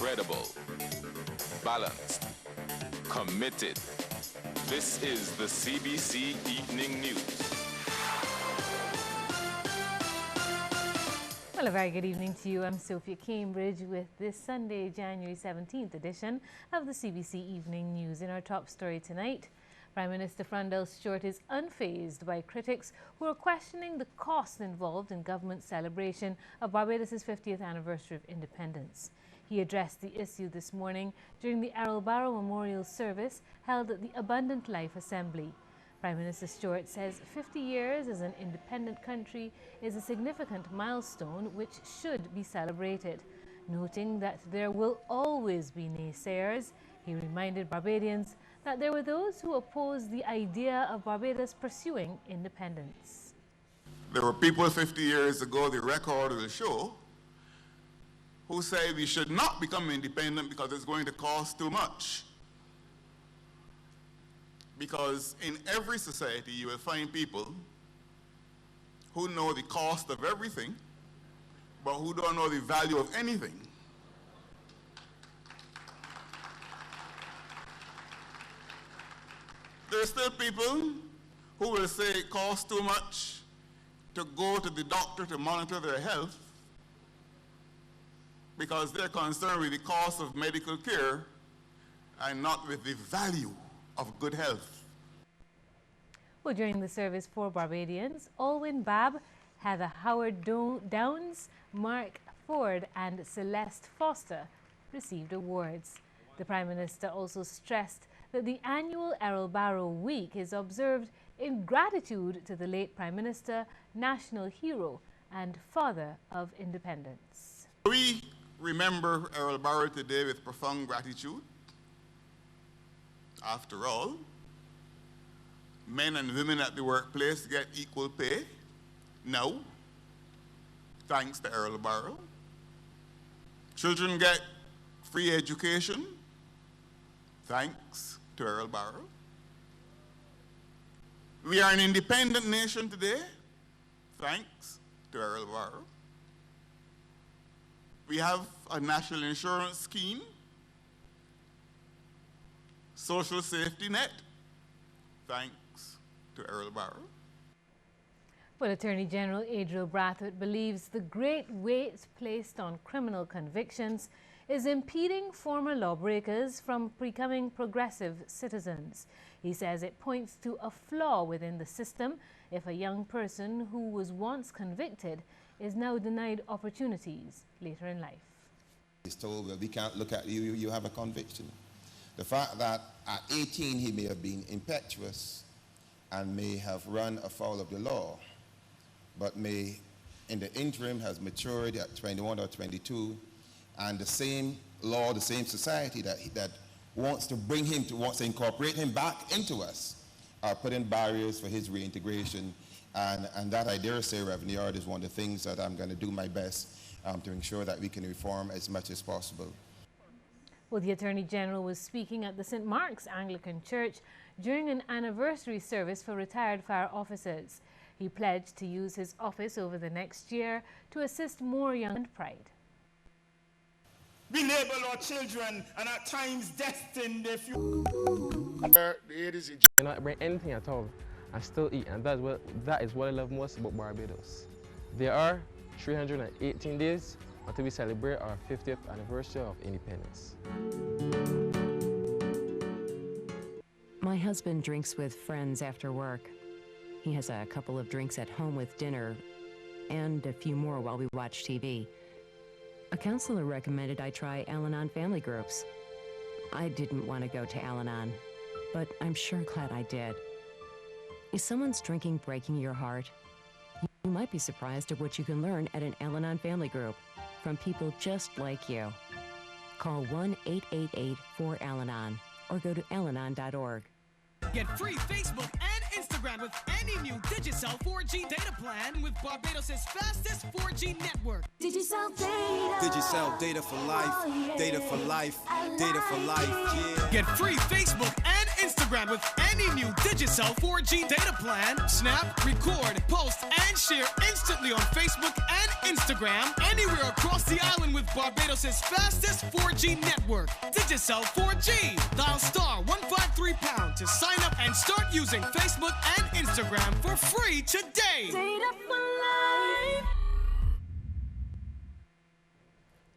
credible, balanced, committed. This is the CBC Evening News. Well, a very good evening to you. I'm Sophia Cambridge with this Sunday, January 17th edition of the CBC Evening News. In our top story tonight, Prime Minister Frundell Stewart is unfazed by critics who are questioning the costs involved in government's celebration of Barbados' 50th anniversary of independence. He addressed the issue this morning during the Errol Barrow Memorial Service held at the Abundant Life Assembly. Prime Minister Stewart says 50 years as an independent country is a significant milestone which should be celebrated. Noting that there will always be naysayers, he reminded Barbadians that there were those who opposed the idea of Barbados pursuing independence. There were people 50 years ago, the record will show, who say we should not become independent because it's going to cost too much. Because in every society you will find people who know the cost of everything, but who don't know the value of anything. There are still people who will say it costs too much to go to the doctor to monitor their health because they're concerned with the cost of medical care and not with the value of good health. Well, during the service for Barbadians, Alwyn Babb, Heather Howard Downs, Mark Ford and Celeste Foster received awards. The Prime Minister also stressed that the annual Errol Barrow Week is observed in gratitude to the late Prime Minister, national hero and father of independence. We remember Errol Barrow today with profound gratitude. After all, men and women at the workplace get equal pay now, thanks to Errol Barrow. Children get free education, thanks to Errol Barrow. We are an independent nation today, thanks to Errol Barrow. We have a national insurance scheme, social safety net, thanks to Errol Barrow. Well, Attorney General Adriel Brathwaite believes the great weight placed on criminal convictions is impeding former lawbreakers from becoming progressive citizens. He says it points to a flaw within the system if a young person who was once convicted is now denied opportunities later in life. He's told that we can't look at you, you have a conviction. The fact that at 18 he may have been impetuous and may have run afoul of the law, but may in the interim has matured at 21 or 22, and the same law, the same society that wants to bring him to, wants to incorporate him back into us, are putting barriers for his reintegration. And that, I dare say, Reverend Yard, is one of the things that I'm going to do my best to ensure that we can reform as much as possible. Well, the Attorney General was speaking at the St. Mark's Anglican Church during an anniversary service for retired fire officers. He pledged to use his office over the next year to assist more young pride. We enable our children and at times destine their future. I not bring anything at all. I still eat, and that is what I love most about Barbados. There are 318 days until we celebrate our 50th anniversary of independence. My husband drinks with friends after work. He has a couple of drinks at home with dinner and a few more while we watch TV. A counselor recommended I try Al-Anon family groups. I didn't want to go to Al-Anon, but I'm sure glad I did. Is someone's drinking breaking your heart? You might be surprised at what you can learn at an Al-Anon family group from people just like you. Call 1-888-4-AL-ANON or go to alanon.org. Get free Facebook and Instagram with any new Digicel 4G data plan with Barbados' fastest 4G network. Digicel data. Digicel data for life. Data for life. Data for life. Yeah. Get free Facebook and Instagram Instagram with any new Digicel 4G data plan. Snap, record, post, and share instantly on Facebook and Instagram anywhere across the island with Barbados' fastest 4G network. Digicel 4G. Dial *153# to sign up and start using Facebook and Instagram for free today. Data for life.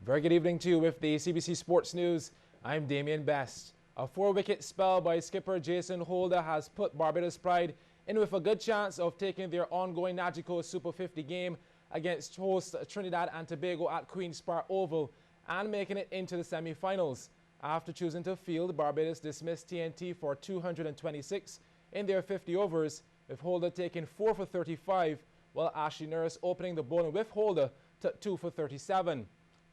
Very good evening to you with the CBC Sports News. I'm Damian Best. A 4-wicket spell by skipper Jason Holder has put Barbados Pride in with a good chance of taking their ongoing Nagico Super 50 game against host Trinidad and Tobago at Queen's Park Oval and making it into the semi-finals. After choosing to field, Barbados dismissed TNT for 226 in their 50 overs, with Holder taking 4 for 35, while Ashley Nurse opening the bowling with Holder took 2 for 37.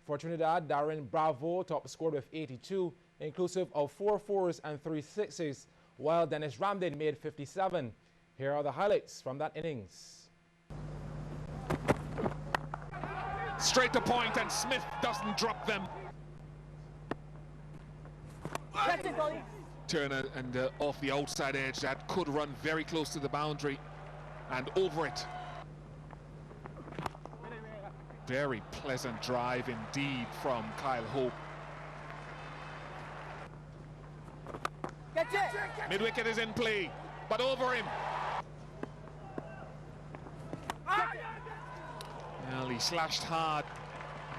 For Trinidad, Darren Bravo top scored with 82, inclusive of 4 fours and 3 sixes, while Dennis Ramdin made 57. Here are the highlights from that innings. Straight to point, and Smith doesn't drop them. Turner and off the outside edge, that could run very close to the boundary and over it. Very pleasant drive indeed from Kyle Hope. Mid-wicket is in play, but over him. Well, he slashed hard,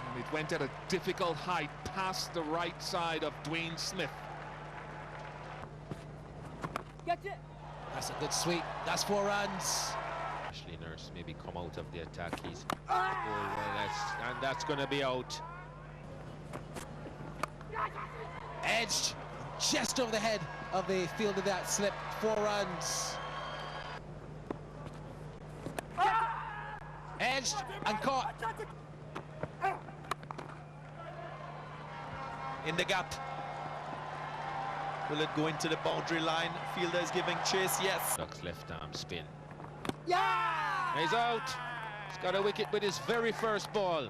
and it went at a difficult height past the right side of Dwayne Smith. That's a good sweep. That's 4 runs. Ashley Nurse maybe come out of the attack. He's and that's going to be out. Edged just over the head of the field of that slip. 4 runs. Edged and caught. In the gap. Will it go into the boundary line? Fielder is giving chase, yes. Duck's left arm spin. Yeah! He's out. He's got a wicket with his very first ball.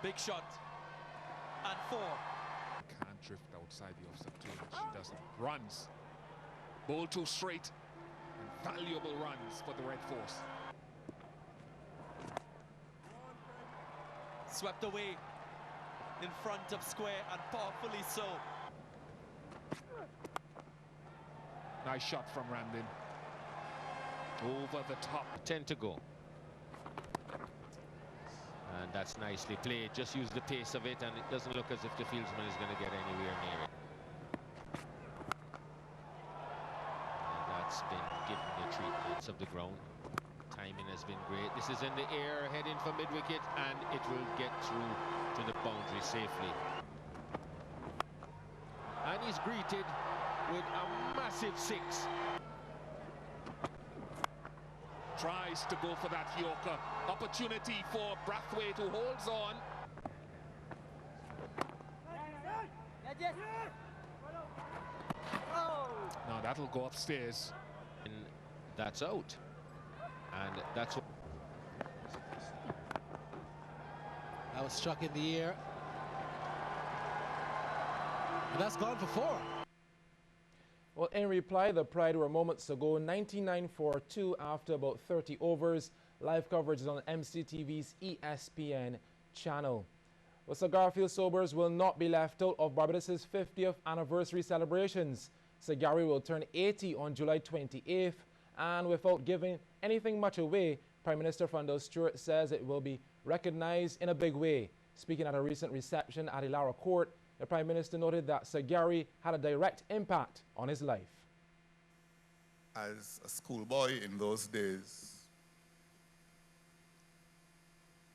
Big shot. And 4. Can't drift outside the offside too much. She doesn't. Runs. Ball too straight. And valuable runs for the Red Force. Swept away in front of square, and powerfully so. Nice shot from Ramdin. Over the top. 10 to go. And that's nicely played. Just use the pace of it, and it doesn't look as if the fieldsman is going to get anywhere near it. And that's been given the treatments of the ground. Timing has been great. This is in the air, heading for mid-wicket, and it will get through to the boundary safely. And he's greeted with a massive 6. Tries to go for that Yorker. Opportunity for Brathwaite, who holds on. Now that'll go upstairs. And that's out. And that's what... That was struck in the air. And that's gone for 4. Well, in reply, the Pride were moments ago 99 for 2 after about 30 overs. Live coverage is on MCTV's ESPN channel. Well, Sir Garfield Sobers will not be left out of Barbados' 50th anniversary celebrations. Sir Gary will turn 80 on July 28th, and without giving anything much away, Prime Minister Frandel Stewart says it will be recognized in a big way. Speaking at a recent reception at Ilara Court, the Prime Minister noted that Sir Gary had a direct impact on his life. As a schoolboy in those days,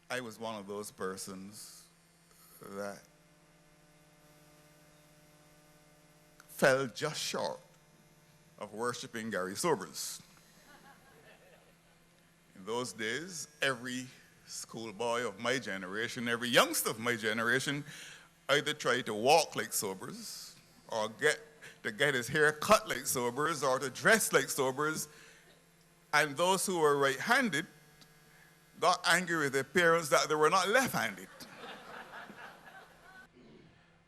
I was one of those persons that fell just short of worshiping Gary Sobers. In those days, every schoolboy of my generation, every youngster of my generation, either tried to walk like Sobers, or get his hair cut like Sobers, or to dress like Sobers. And those who were right-handed got angry with their parents that they were not left-handed.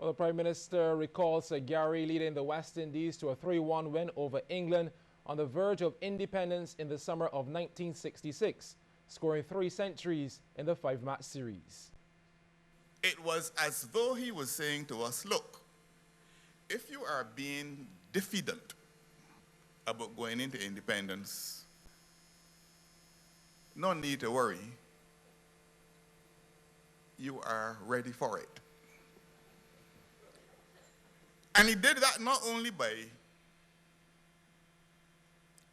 Well, the Prime Minister recalls Sir Gary leading the West Indies to a 3-1 win over England on the verge of independence in the summer of 1966, scoring 3 centuries in the 5-match series. It was as though he was saying to us, look, if you are being diffident about going into independence, no need to worry. You are ready for it. And he did that not only by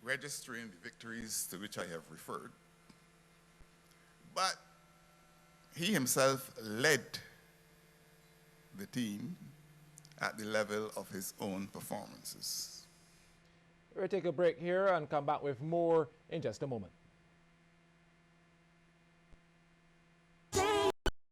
registering the victories to which I have referred, but he himself led the team at the level of his own performances. We'll take a break here and come back with more in just a moment.